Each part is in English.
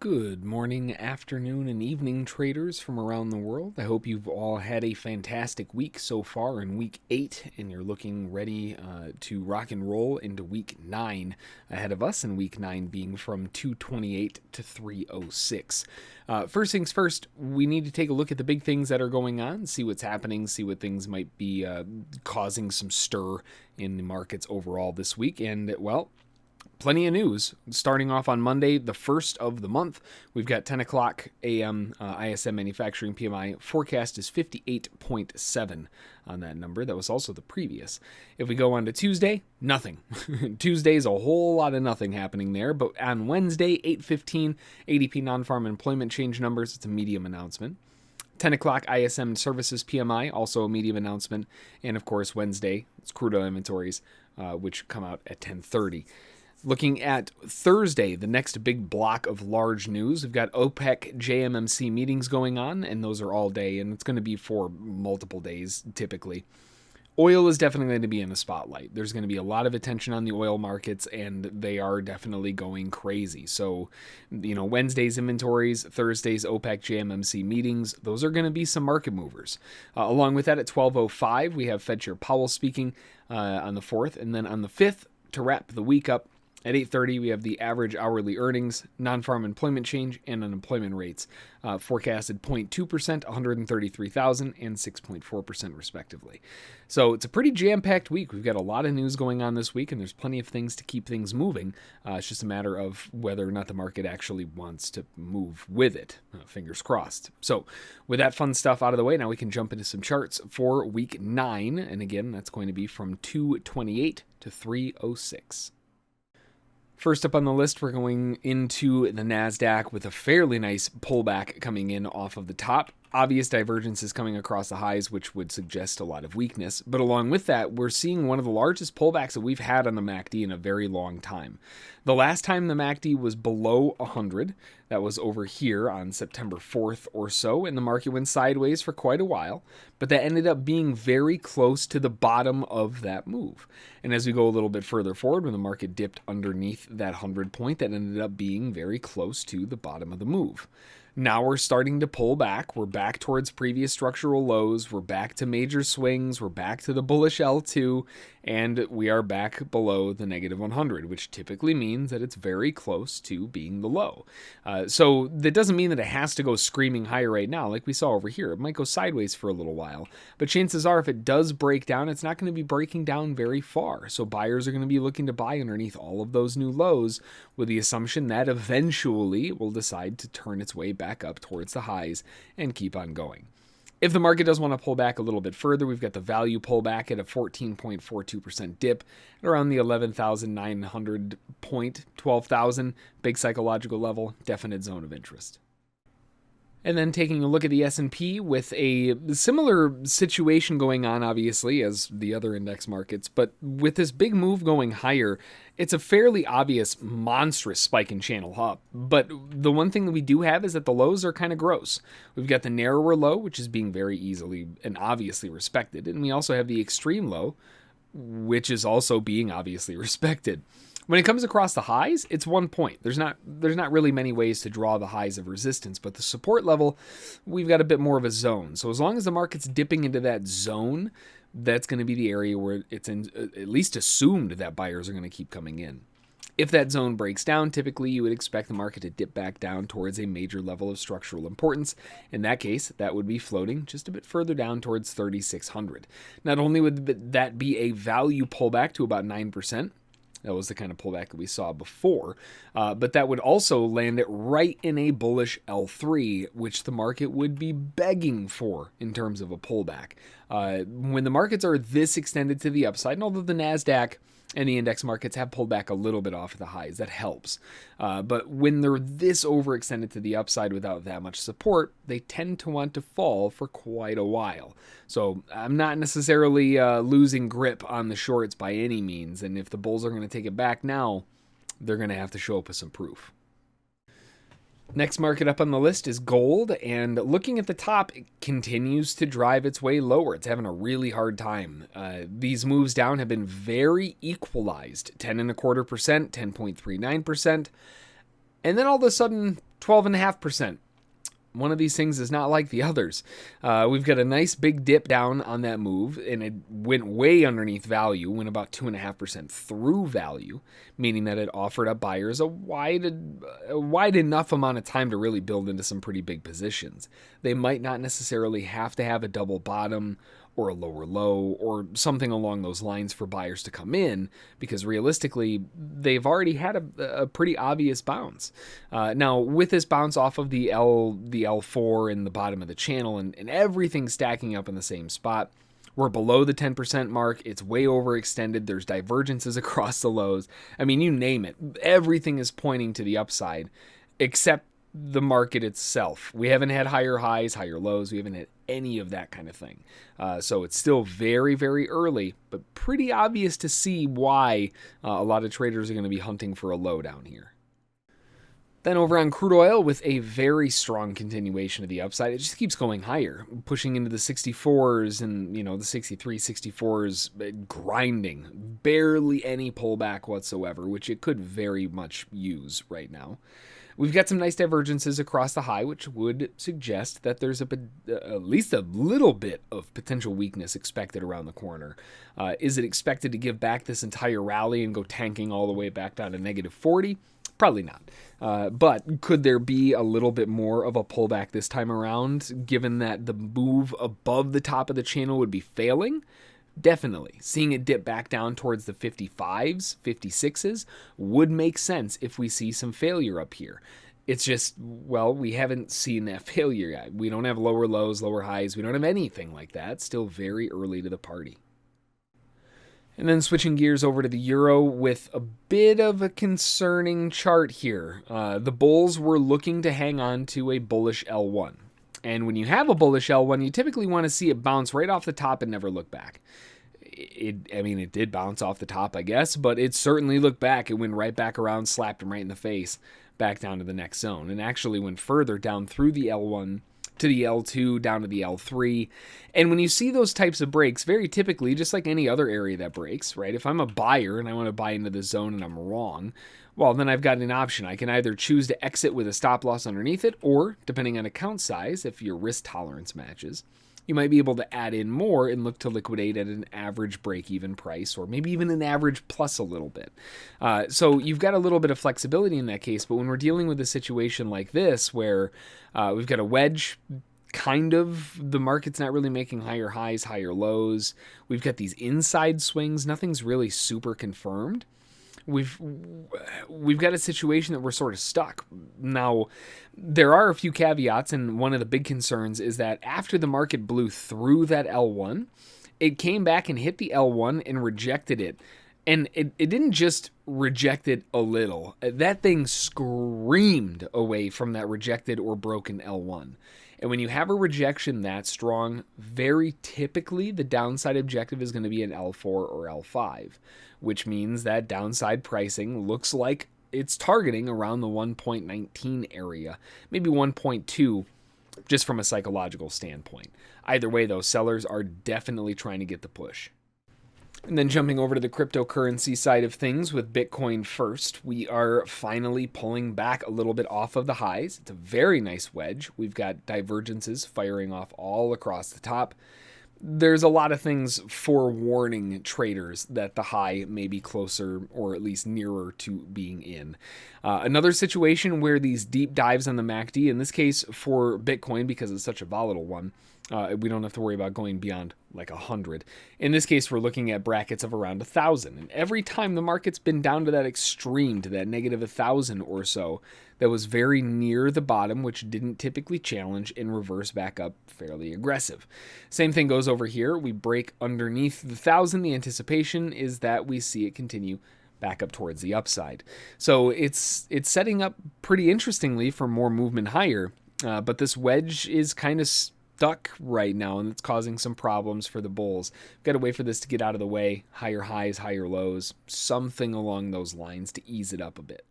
Good morning, afternoon, and evening traders from around the world. I hope you've all had a fantastic week so far in week 8, and you're looking ready to rock and roll into week 9 ahead of us, and week 9 being from 228 to 306. First things first, we need to take a look at the big things that are going on, see what's happening, see what things might be causing some stir in the markets overall this week, and well, plenty of news. Starting off on Monday, the first of the month, we've got 10 o'clock a.m. ISM manufacturing PMI. Forecast is 58.7 on that number. That was also the previous. If we go on to Tuesday, nothing. Tuesday's a whole lot of nothing happening there. But on Wednesday, 8:15, ADP non-farm employment change numbers. It's a medium announcement. 10 o'clock ISM services PMI, also a medium announcement. And of course, Wednesday, it's crude oil inventories, which come out at 10:30. Looking at Thursday, the next big block of large news, we've got OPEC JMMC meetings going on, and those are all day, and it's going to be for multiple days typically. Oil is definitely going to be in the spotlight. There's going to be a lot of attention on the oil markets, and they are definitely going crazy. So, Wednesday's inventories, Thursday's OPEC JMMC meetings, those are going to be some market movers. Along with that, at 12:05, we have Fed Chair Powell speaking on the 4th, and then on the 5th, to wrap the week up, at 8:30, we have the average hourly earnings, non-farm employment change, and unemployment rates. Forecasted 0.2%, 133,000, and 6.4% respectively. So it's a pretty jam-packed week. We've got a lot of news going on this week, and there's plenty of things to keep things moving. It's just a matter of whether or not the market actually wants to move with it. Fingers crossed. So with that fun stuff out of the way, now we can jump into some charts for week 9. And again, that's going to be from 228 to 306. First up on the list, we're going into the NASDAQ with a fairly nice pullback coming in off of the top. Obvious divergences coming across the highs, which would suggest a lot of weakness. But along with that, we're seeing one of the largest pullbacks that we've had on the MACD in a very long time. The last time the MACD was below 100, that was over here on September 4th or so, and the market went sideways for quite a while, but that ended up being very close to the bottom of that move. And as we go a little bit further forward, when the market dipped underneath that 100 point, that ended up being very close to the bottom of the move. Now we're starting to pull back. We're back towards previous structural lows. We're back to major swings. We're back to the bullish L2, and we are back below the negative 100, which typically means that it's very close to being the low. So that doesn't mean that it has to go screaming higher right now, like we saw over here. It might go sideways for a little while, but chances are if it does break down, it's not going to be breaking down very far. So buyers are going to be looking to buy underneath all of those new lows with the assumption that eventually it will decide to turn its way back up towards the highs and keep on going. If the market does want to pull back a little bit further, we've got the value pullback at a 14.42% dip at around the 11,900 point, 12,000, big psychological level, definite zone of interest. And then taking a look at the S&P with a similar situation going on, obviously, as the other index markets, but with this big move going higher, it's a fairly obvious, monstrous spike in channel up. But the one thing that we do have is that the lows are kind of gross. We've got the narrower low, which is being very easily and obviously respected, and we also have the extreme low, which is also being obviously respected. When it comes across the highs, it's 1 point. There's not really many ways to draw the highs of resistance, but the support level, we've got a bit more of a zone. So as long as the market's dipping into that zone, that's going to be the area where it's at least assumed that buyers are going to keep coming in. If that zone breaks down, typically you would expect the market to dip back down towards a major level of structural importance. In that case, that would be floating just a bit further down towards 3,600. Not only would that be a value pullback to about 9%, that was the kind of pullback that we saw before. But that would also land it right in a bullish L3, which the market would be begging for in terms of a pullback. When the markets are this extended to the upside, and although the NASDAQ and the index markets have pulled back a little bit off of the highs, that helps. But when they're this overextended to the upside without that much support, they tend to want to fall for quite a while. So I'm not necessarily losing grip on the shorts by any means. And if the bulls are going to take it back now, they're going to have to show up with some proof. Next market up on the list is gold, and looking at the top, it continues to drive its way lower. It's having a really hard time. These moves down have been very equalized, 10.25%, 10.39%, and then all of a sudden, 12.5%. One of these things is not like the others. We've got a nice big dip down on that move, and it went way underneath value, went about 2.5% through value, meaning that it offered up buyers a wide enough amount of time to really build into some pretty big positions. They might not necessarily have to have a double bottom or a lower low or something along those lines for buyers to come in, because realistically, they've already had a pretty obvious bounce. Now, with this bounce off of the L4 in the bottom of the channel and everything stacking up in the same spot, we're below the 10% mark. It's way overextended. There's divergences across the lows. I mean, you name it. Everything is pointing to the upside, except the market itself. We haven't had higher highs, higher lows. We haven't had any of that kind of thing. So it's still very, very early, but pretty obvious to see why a lot of traders are going to be hunting for a low down here. Then over on crude oil, with a very strong continuation of the upside, it just keeps going higher, pushing into the 64s and, the 63, 64s, grinding. Barely any pullback whatsoever, which it could very much use right now. We've got some nice divergences across the high, which would suggest that there's at least a little bit of potential weakness expected around the corner. Is it expected to give back this entire rally and go tanking all the way back down to negative 40? Probably not. But could there be a little bit more of a pullback this time around, given that the move above the top of the channel would be failing? Definitely. Seeing it dip back down towards the 55s, 56s would make sense if we see some failure up here. It's just, well, we haven't seen that failure yet. We don't have lower lows, lower highs. We don't have anything like that. Still very early to the party. And then switching gears over to the euro with a bit of a concerning chart here. The bulls were looking to hang on to a bullish L1. And when you have a bullish L1, you typically want to see it bounce right off the top and never look back. It did bounce off the top, I guess, but it certainly looked back. It went right back around, slapped him right in the face, back down to the next zone, and actually went further down through the L1 to the L2, down to the L3. And when you see those types of breaks, very typically, just like any other area that breaks, right? If I'm a buyer and I want to buy into the zone and I'm wrong, well, then I've got an option. I can either choose to exit with a stop loss underneath it, or, depending on account size, if your risk tolerance matches, you might be able to add in more and look to liquidate at an average break-even price, or maybe even an average plus a little bit. So you've got a little bit of flexibility in that case, but when we're dealing with a situation like this, where we've got a wedge, kind of, the market's not really making higher highs, higher lows, we've got these inside swings, nothing's really super confirmed. We've got a situation that we're sort of stuck. Now, there are a few caveats, and one of the big concerns is that after the market blew through that L1, it came back and hit the L1 and rejected it. And it didn't just reject it a little. That thing screamed away from that rejected or broken L1. And when you have a rejection that strong, very typically the downside objective is going to be an L4 or L5, which means that downside pricing looks like it's targeting around the 1.19 area, maybe 1.2, just from a psychological standpoint. Either way, though, sellers are definitely trying to get the push. And then jumping over to the cryptocurrency side of things with Bitcoin first, we are finally pulling back a little bit off of the highs. It's a very nice wedge. We've got divergences firing off all across the top. There's a lot of things forewarning traders that the high may be closer or at least nearer to being in. Another situation where these deep dives on the MACD, in this case for Bitcoin because it's such a volatile one, we don't have to worry about going beyond like 100. In this case, we're looking at brackets of around 1,000. And every time the market's been down to that extreme, to that negative 1,000 or so, that was very near the bottom, which didn't typically challenge and reverse back up fairly aggressive. Same thing goes over here. We break underneath the 1,000. The anticipation is that we see it continue back up towards the upside. So it's setting up pretty interestingly for more movement higher, but this wedge is kind of stuck right now, and it's causing some problems for the bulls. We've got to wait for this to get out of the way. Higher highs, higher lows, something along those lines to ease it up a bit.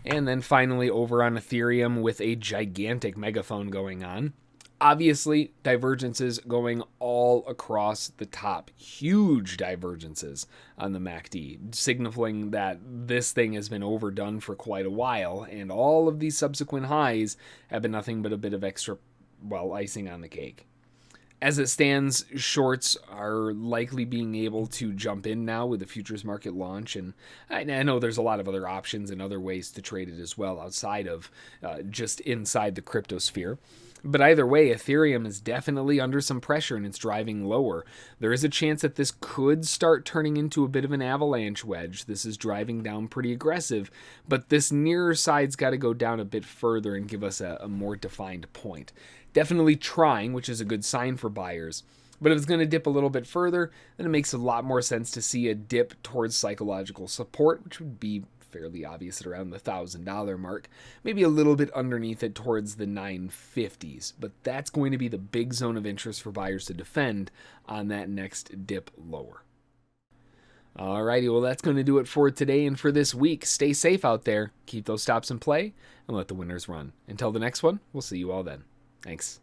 And then finally over on Ethereum with a gigantic megaphone going on. Obviously, divergences going all across the top. Huge divergences on the MACD, signaling that this thing has been overdone for quite a while, and all of these subsequent highs have been nothing but a bit of extra, well, icing on the cake. As it stands, shorts are likely being able to jump in now with the futures market launch, and I know there's a lot of other options and other ways to trade it as well outside of just inside the crypto sphere. But either way, Ethereum is definitely under some pressure and it's driving lower. There is a chance that this could start turning into a bit of an avalanche wedge. This is driving down pretty aggressive, but this nearer side's got to go down a bit further and give us a more defined point. Definitely trying, which is a good sign for buyers. But if it's going to dip a little bit further, then it makes a lot more sense to see a dip towards psychological support, which would be fairly obvious at around the $1,000 mark, maybe a little bit underneath it towards the 950s, but that's going to be the big zone of interest for buyers to defend on that next dip lower. Alrighty, well that's going to do it for today and for this week. Stay safe out there, keep those stops in play, and let the winners run. Until the next one, we'll see you all then. Thanks.